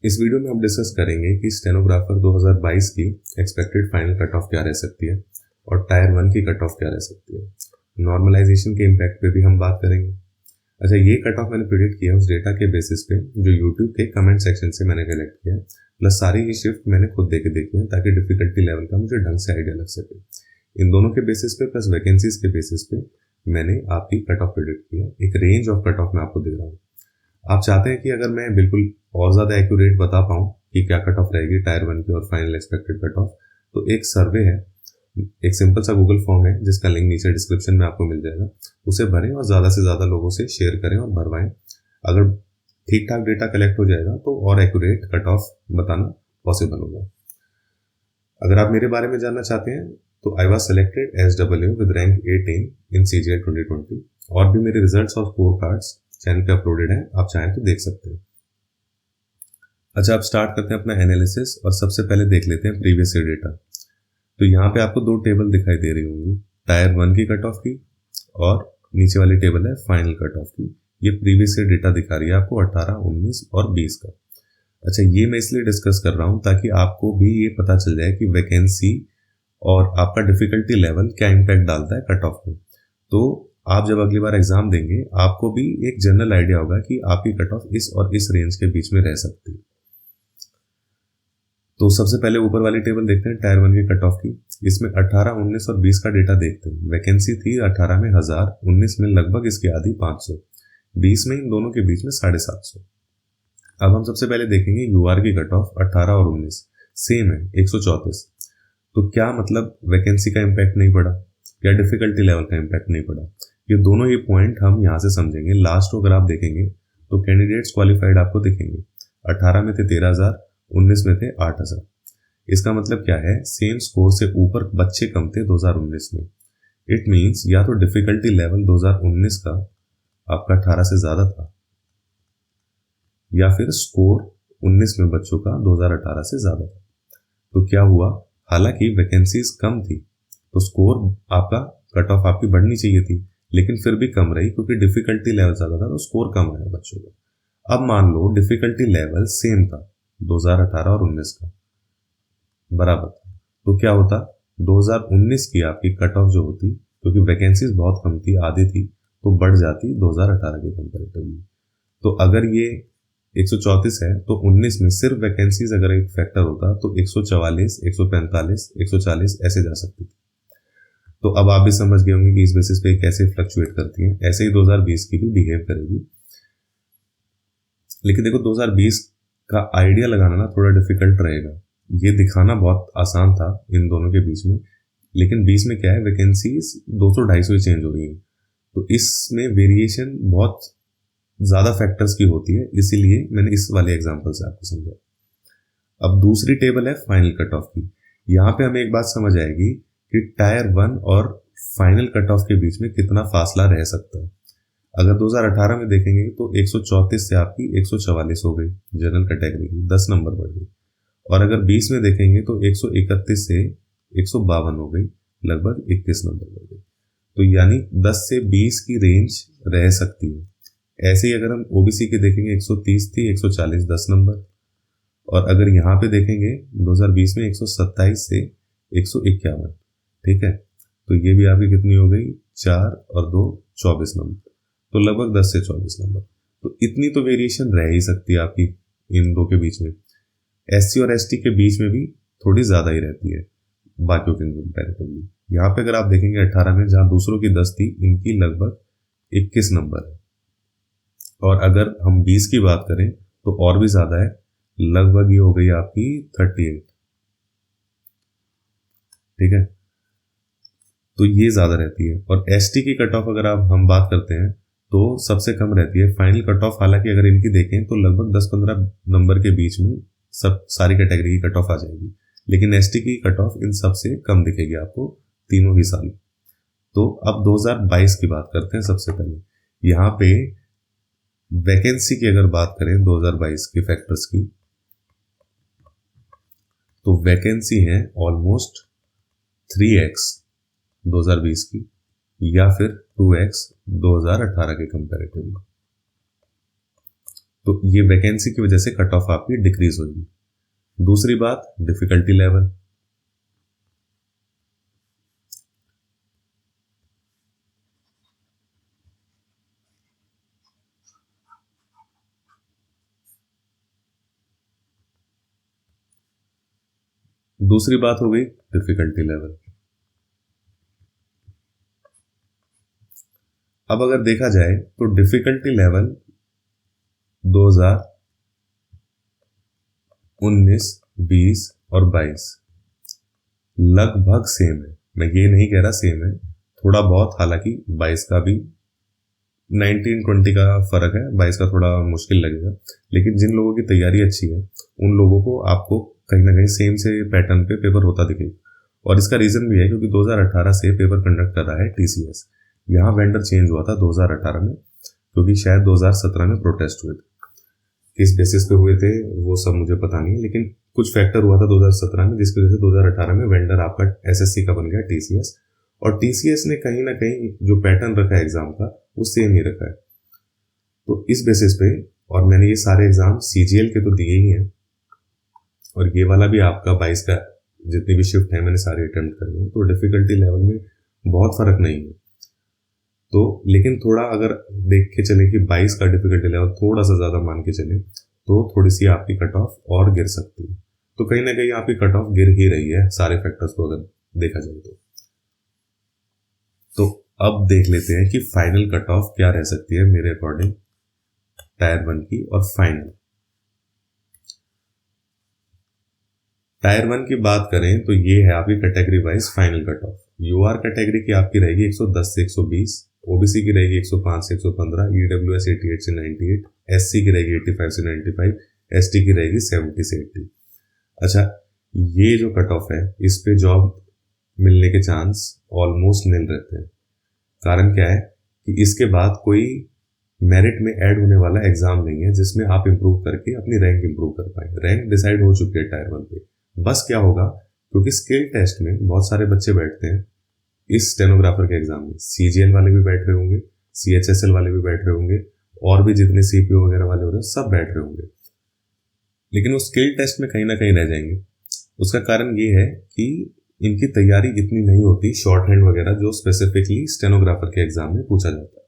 इस वीडियो में हम डिस्कस करेंगे कि स्टेनोग्राफर 2022 की एक्सपेक्टेड फाइनल कट ऑफ क्या रह सकती है और टायर 1 की कट ऑफ क्या रह सकती है। नॉर्मलाइजेशन के इम्पैक्ट पे भी हम बात करेंगे। अच्छा, ये कट ऑफ मैंने प्रिडिक्ट किया उस डेटा के बेसिस पे जो यूट्यूब के कमेंट सेक्शन से मैंने कलेक्ट किया है, प्लस सारी ये शिफ्ट मैंने खुद देके देखी है ताकि डिफिकल्टी लेवल का मुझे ढंग से आइडिया लग सके। इन दोनों के बेसिस पे प्लस वैकेंसीज के बेसिस पे मैंने आपकी कट ऑफ प्रिडिक्ट किया। एक रेंज ऑफ कट ऑफ मैं आपको दे रहा हूँ। आप चाहते हैं कि अगर मैं बिल्कुल और ज़्यादा एक्यूरेट बता पाऊँ कि क्या कट ऑफ रहेगी टायर 1 की और फाइनल एक्सपेक्टेड कट ऑफ, तो एक सर्वे है, एक सिंपल सा गूगल फॉर्म है जिसका लिंक नीचे डिस्क्रिप्शन में आपको मिल जाएगा। उसे भरें और ज़्यादा से ज़्यादा लोगों से शेयर करें और भरवाएं। अगर ठीक ठाक डेटा कलेक्ट हो जाएगा तो और एक्यूरेट कट ऑफ बताना पॉसिबल होगा। अगर आप मेरे बारे में जानना चाहते हैं तो I was selected SAA with rank 18 in CGL 2020 और भी मेरे रिजल्ट्स और स्कोर कार्ड्स चैनल पे अपलोडेड है, आप चाहें तो देख सकते हैं। अच्छा, अब स्टार्ट करते हैं अपना एनालिसिस और सबसे पहले देख लेते हैं प्रीवियस ईयर डेटा। तो यहाँ पे आपको दो टेबल दिखाई दे रही होंगी, टायर 1 की कट ऑफ की और नीचे वाली टेबल है फाइनल कट ऑफ की। ये प्रीवियस ईयर डेटा दिखा रही है आपको 18, 19 और 20 का। अच्छा, ये मैं इसलिए डिस्कस कर रहा हूँ ताकि आपको भी ये पता चल जाए कि वैकेंसी और आपका डिफिकल्टी लेवल क्या इम्पैक्ट डालता है कट ऑफ में। तो आप जब अगली बार एग्जाम देंगे आपको भी एक जनरल आइडिया होगा कि आपकी कट ऑफ इस और इस रेंज के बीच में रह सकती है। तो सबसे पहले ऊपर वाली टेबल देखते हैं टायर 1 की कट ऑफ की। इसमें 18, 19 और 20 का डेटा देखते हैं। वैकेंसी थी 18 में 1000, 19 में लगभग इसकी आधी 500, 20 में इन दोनों के बीच में 750। अब हम सबसे पहले देखेंगे यूआर की कट ऑफ 18 और 19 सेम है 134। तो क्या मतलब वैकेंसी का इम्पैक्ट नहीं पड़ा या डिफिकल्टी लेवल का इम्पैक्ट नहीं पड़ा? ये दोनों ही पॉइंट हम यहाँ से समझेंगे। लास्ट को अगर आप देखेंगे तो कैंडिडेट्स क्वालिफाइड आपको दिखेंगे। 18 में थे 13,000, 19 में थे 8,000। इसका मतलब क्या है, सेम स्कोर से ऊपर बच्चे कम थे 2019 में। इट मीन्स या तो डिफिकल्टी लेवल 2019 का आपका 18 से ज्यादा था या फिर स्कोर 19 में बच्चों का 2018 से ज्यादा था। तो क्या हुआ, हालांकि वैकेंसीज कम थी तो स्कोर आपका कट ऑफ आपकी बढ़नी चाहिए थी, लेकिन फिर भी कम रही क्योंकि डिफिकल्टी लेवल ज्यादा था तो स्कोर कम आया बच्चों का। अब मान लो डिफिकल्टी लेवल सेम था 2018 और 19 का बराबर था, तो क्या होता, 2019 की आपकी कट ऑफ जो होती, क्योंकि वैकेंसीज बहुत कम थी, आधी थी, तो बढ़ जाती 2018 के कंपेरेटिवली। तो अगर ये 134 है तो 19 में सिर्फ वैकेंसीज अगर एक फैक्टर होता तो 144, 145, 140 ऐसे जा सकती थी। तो अब आप भी समझ गए होंगे कि इस बेसिस पे कैसे फ्लक्चुएट करती है। ऐसे ही 2020 की भी बिहेव करेगी। लेकिन देखो 2020 का आइडिया लगाना ना थोड़ा डिफिकल्ट रहेगा। ये दिखाना बहुत आसान था इन दोनों के बीच में, लेकिन 20 में क्या है, वैकेंसीज 200-250 ही चेंज हो रही है, तो इसमें वेरिएशन बहुत ज्यादा फैक्टर्स की होती है, इसीलिए मैंने इस वाले एग्जांपल से आपको समझा। अब दूसरी टेबल है फाइनल कट ऑफ की। यहाँ पे हमें एक बात समझ आएगी कि टायर 1 और फाइनल कट ऑफ के बीच में कितना फासला रह सकता है। अगर 2018 में देखेंगे तो 134 से आपकी 144 हो गई जनरल कैटेगरी की, 10 नंबर बढ़ गई। और अगर 20 में देखेंगे तो 131 से 152 हो गई, लगभग 21 नंबर बढ़ गई। तो यानी 10 से 20 की रेंज रह सकती है। ऐसे ही अगर हम ओबीसी की देखेंगे 130 थी, 140 10 नंबर। और अगर यहाँ पे देखेंगे 2020 में 127 से 151, ठीक है, तो ये भी आपकी कितनी हो गई, 4 और 2 24 नंबर, तो लगभग 10 से 24 नंबर। तो इतनी तो वेरिएशन रह ही सकती है आपकी इन दो के बीच में। SC और ST के बीच में भी थोड़ी ज्यादा ही रहती है बाकियों के कंपैरेटिवली। यहाँ पे अगर आप देखेंगे 18 में जहां दूसरों की 10 थी, इनकी लगभग 21 नंबर है। और अगर हम 20 की बात करें तो और भी ज्यादा है, लगभग ये हो गई आपकी 38, ठीक है, तो ये ज्यादा रहती है। और ST की कट ऑफ अगर आप हम बात करते हैं तो सबसे कम रहती है फाइनल कट ऑफ। हालांकि अगर इनकी देखें तो लगभग 10-15 नंबर के बीच में सब सारी कैटेगरी की कट ऑफ आ जाएगी, लेकिन ST की कट ऑफ इन सबसे कम दिखेगी आपको तीनों ही साल। तो अब 2022 की बात करते हैं। सबसे पहले यहाँ पे वैकेंसी की अगर बात करें 2022 के फैक्टर्स की, तो वैकेंसी है ऑलमोस्ट 3x 2020 की या फिर 2x 2018 के कंपैरेटिवली। तो ये वैकेंसी की वजह से कट ऑफ आपकी डिक्रीज होगी। दूसरी बात, डिफिकल्टी लेवल। दूसरी बात हो गई डिफिकल्टी लेवल। अब अगर देखा जाए तो डिफिकल्टी लेवल 2019, 20 और 22 लगभग सेम है। मैं ये नहीं कह रहा सेम है, थोड़ा बहुत, हालांकि 22 का भी 19-20 का फर्क है, 22 का थोड़ा मुश्किल लगेगा, लेकिन जिन लोगों की तैयारी अच्छी है उन लोगों को आपको कहीं ना कहीं सेम से पैटर्न पे पेपर होता दिखेगा। और इसका रीजन भी है क्योंकि 2018 से पेपर कंडक्ट कर रहा है टीसीएस। यहाँ वेंडर चेंज हुआ था 2018 में, क्योंकि शायद 2017 में प्रोटेस्ट हुए थे। किस बेसिस पे हुए थे वो सब मुझे पता नहीं, लेकिन कुछ फैक्टर हुआ था 2017 में जिसकी वजह से 2018 में वेंडर आपका एसएससी का बन गया टीसीएस। और टीसीएस ने कहीं ना कहीं जो पैटर्न रखा है एग्जाम का वो सेम ही रखा है। तो इस बेसिस पे, और मैंने ये सारे एग्जाम सीजीएल के तो दिए ही हैं, और ये वाला भी आपका 22 का जितनी भी शिफ्ट है मैंने सारे अटेम्प्ट कर लिए, तो डिफिकल्टी लेवल में बहुत फर्क नहीं है। तो लेकिन थोड़ा अगर देख के चले कि 22 का डिफिकल्टी लेवल थोड़ा सा ज़्यादा मान के चले तो थोड़ी सी आपकी कट ऑफ और गिर सकती है। तो कहीं ना कहीं आपकी कट ऑफ गिर ही रही है सारे फैक्टर्स को अगर देखा जाए तो अब देख लेते हैं कि फाइनल कट ऑफ क्या रह सकती है मेरे अकॉर्डिंग टायर 1 की। और फाइनल टायर 1 की बात करें तो ये है आपकी category wise final cut off. UR category की आपकी रहेगी 110 से 120, ओबीसी की रहेगी 105 से 115, ईडब्ल्यूएस 88 से 98, एससी की रहेगी 85 से 95, एसटी की रहेगी 70 से 80। अच्छा, ये जो कट ऑफ है इस पे जॉब मिलने के चांस ऑलमोस्ट नील रहते हैं। कारण क्या है कि इसके बाद कोई मेरिट में ऐड होने वाला एग्जाम नहीं है जिसमें आप इंप्रूव करके अपनी रैंक इंप्रूव कर पाए। रैंक डिसाइड हो चुकी है टायर 1 पे। बस क्या होगा, क्योंकि स्किल टेस्ट में बहुत सारे बच्चे बैठते हैं इस स्टेनोग्राफर के एग्जाम में, सीजीएल वाले भी बैठ रहे होंगे, सीएचएसएल वाले भी बैठ रहे होंगे, और भी जितने सीपीओ वगैरह वाले हो रहे हैं सब बैठ रहे होंगे, लेकिन वो स्किल टेस्ट में कहीं ना कहीं रह जाएंगे। उसका कारण ये है कि इनकी तैयारी इतनी नहीं होती, शॉर्ट हैंड वगैरह जो स्पेसिफिकली स्टेनोग्राफर के एग्जाम में पूछा जाता है।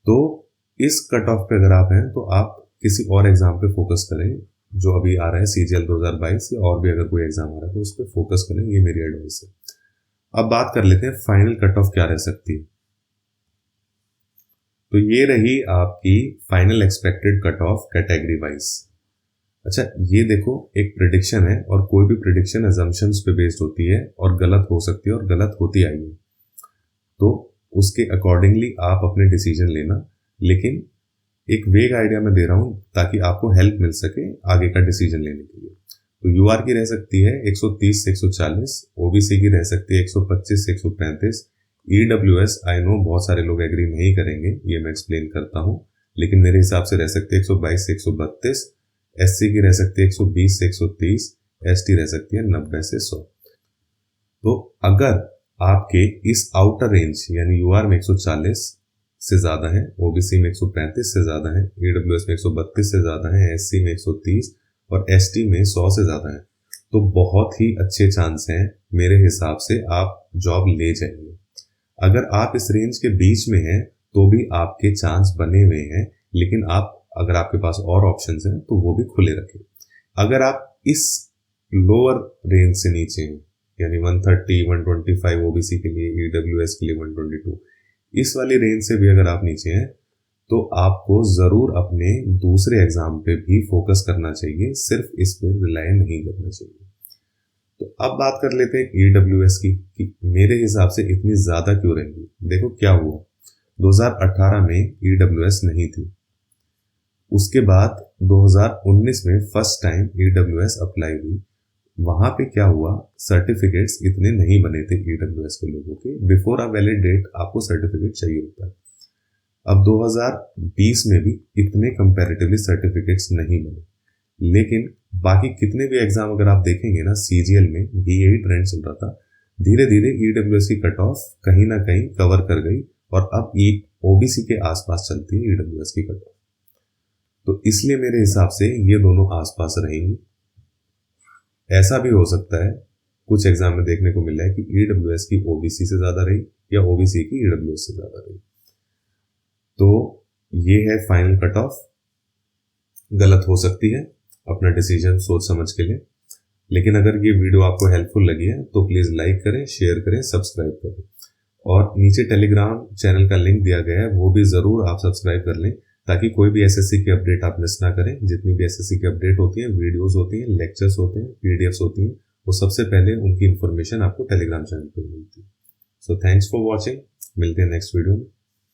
तो इस कट ऑफ पे अगर आप हैं तो आप किसी और एग्जाम पे फोकस करें जो अभी आ रहा है सीजीएल 2022, या और भी अगर कोई एग्जाम आ रहा है तो उस पर फोकस करें, ये मेरी एडवाइस है। अब बात कर लेते हैं फाइनल कट ऑफ क्या रह सकती है। तो ये रही आपकी final expected cut off category wise. अच्छा, ये देखो एक प्रिडिक्शन है, और कोई भी प्रिडिक्शन अजम्पशंस पे बेस्ड होती है और गलत हो सकती है और गलत होती आई है, तो उसके अकॉर्डिंगली आप अपने डिसीजन लेना। लेकिन एक वेग आइडिया मैं दे रहा हूं ताकि आपको हेल्प मिल सके आगे का डिसीजन लेने के लिए। तो यूआर की रह सकती है 130 से 140, ओबीसी की रह सकती है 125 से 135, ईडब्ल्यूएस आई नो बहुत सारे लोग एग्री नहीं करेंगे, ये मैं एक्सप्लेन करता हूं, लेकिन मेरे हिसाब से रह सकती है 122 से 132, एससी की रह सकती है 120 से 130, एसटी रह सकती है 90 से 100। तो अगर आपके इस आउटर रेंज यानी यूआर में 140 से ज्यादा है, ओबीसी में 135 से ज्यादा है, ईडब्ल्यूएस में 132 से ज्यादा है, एससी में 130 और एसटी में 100 से ज्यादा है, तो बहुत ही अच्छे चांस हैं मेरे हिसाब से आप जॉब ले जाएंगे। अगर आप इस रेंज के बीच में हैं तो भी आपके चांस बने हुए हैं, लेकिन आप अगर आपके पास और ऑप्शंस हैं तो वो भी खुले रखें। अगर आप इस लोअर रेंज से नीचे हैं यानी 130, 125 ओबीसी के लिए, ईडब्ल्यूएस के लिए 122, इस वाली रेंज से भी अगर आप नीचे हैं तो आपको जरूर अपने दूसरे एग्जाम पे भी फोकस करना चाहिए, सिर्फ इस पे रिलाय नहीं करना चाहिए। तो अब बात कर लेते हैं ईडब्ल्यूएस की कि मेरे हिसाब से इतनी ज्यादा क्यों रहेंगी। देखो क्या हुआ, 2018 में ईडब्ल्यूएस नहीं थी, उसके बाद 2019 में फर्स्ट टाइम ईडब्ल्यूएस अप्लाई हुई। वहां पे क्या हुआ, सर्टिफिकेट्स इतने नहीं बने थे ईडब्ल्यूएस के लोगों के, बिफोर अ वैलिड डेट आपको सर्टिफिकेट चाहिए होता है। अब 2020 में भी इतने कंपैरेटिवली सर्टिफिकेट्स नहीं बने, लेकिन बाकी कितने भी एग्जाम अगर आप देखेंगे ना, सीजीएल में भी यही ट्रेंड चल रहा था। धीरे धीरे ईडब्ल्यूएस की कट ऑफ कहीं ना कहीं कवर कर गई और अब ये ओबीसी के आसपास चलती है ईडब्ल्यूएस की कट ऑफ। तो इसलिए मेरे हिसाब से ये दोनों आसपास रहेंगी। ऐसा भी हो सकता है, कुछ एग्जाम में देखने को मिला है कि ईडब्ल्यूएस की ओबीसी से ज्यादा रही या ओबीसी की ईडब्ल्यूएस से ज्यादा रही। तो ये है फाइनल कट ऑफ। गलत हो सकती है, अपना डिसीजन सोच समझ के लिए। लेकिन अगर ये वीडियो आपको हेल्पफुल लगी है तो प्लीज लाइक करें, शेयर करें, सब्सक्राइब करें, और नीचे टेलीग्राम चैनल का लिंक दिया गया है, वो भी जरूर आप सब्सक्राइब कर लें, ताकि कोई भी एसएससी की अपडेट आप मिस ना करें। जितनी भी एसएससी की अपडेट होती है, वीडियोस होती हैं, लेक्चर्स होते हैं, पीडीएफ्स होती हैं, वो सबसे पहले उनकी इंफॉर्मेशन आपको टेलीग्राम चैनल पर मिलती है। सो थैंक्स फॉर वॉचिंग, मिलते हैं नेक्स्ट वीडियो में।